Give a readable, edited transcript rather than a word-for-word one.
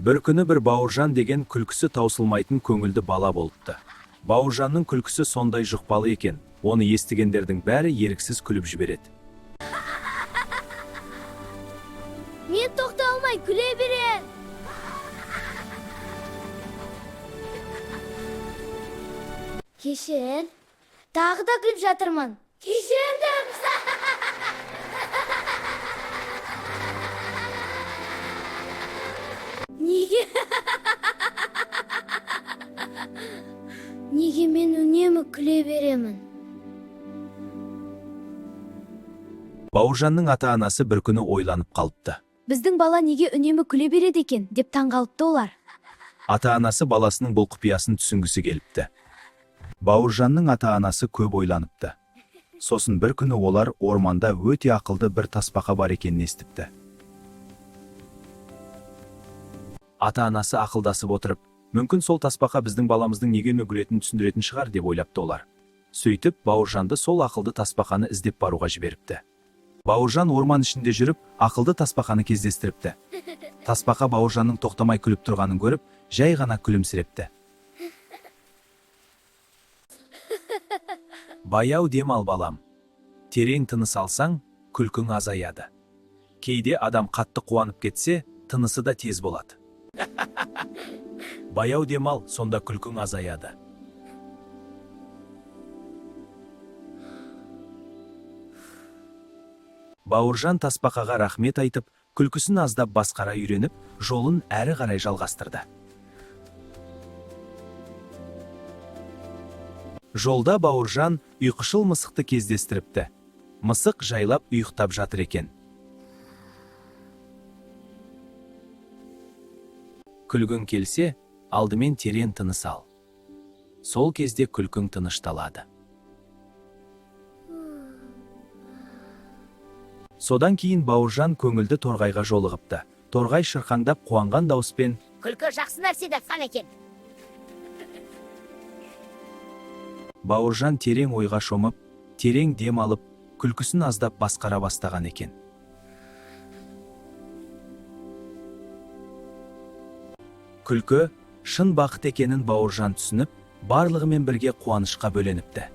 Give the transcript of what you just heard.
Бір күні бір Бауыржан деген күлкісі таусылмайтын көңілді бала болыпты. Бауыржанның күлкісі сондай жұқпалы екен, оны естігендердің бәрі еріксіз күліп жібереді. Мен тоқтай алмай күле берем. Кешір, тағы да күліп жатырмын. Кешірдім. Неге? Неге мен үнемі күле беремін? Бауыржанның ата-анасы бір күні ойланып қалыпты. Біздің бала неге үнемі күле береді екен, деп таңғалыпты олар. Ата-анасы баласының бұл құпиясын түсінгісі келіпті. Бауыржанның ата-анасы көп ойланыпты. Сосын бір күні олар орманда өте ақылды бір тасбақа бар екенін естіпті. Ата-анасы ақылдасып отырып, мүмкін сол тасбақа біздің баламыздың неге үгілетінін түсіндіретін шығар деп ойлапты олар. Сөйтіп, Бауыржанды сол ақылды тасбақаны іздеп баруға жіберіпті. Бауыржан орман ішінде жүріп, ақылды тасбақаны кездестіріпті. Тасбақа Бауыржанның тоқтамай күліп тұрғанын көріп, жай ғана күлімсірепті. Баяу дем ал балам. Терең тыныс алсаң, күлкің азаяды. Кейде адам қатты қуанып кетсе, тынысы да тез болады. Баяу дем ал, сонда күлкің азаяды. Бауыржан тасбақаға рахмет айтып, күлкісін аздап басқара үйреніп, жолын әрі қарай жалғастырды. Жолда Бауыржан ұйқышыл мысықты кездестіріпті. Мысық жайлап ұйықтап жатыр екен. Күлгің келсе, алдымен терең тыныс ал. Сол кезде күлкің тынышталады. Содан кейін Бауыржан көңілді торғайға жолығыпты. Торғай шырқаңдап қуанған дауыспен: Күлкі жақсы нәрсе жатқан екен. Бауыржан терең ойға шомып, терең дем алып, күлкісін аздап басқара бастаған екен. Күлкі шын бақыт екенін Бауыржан түсініп, барлығымен бірге қуанышқа бөленіпті.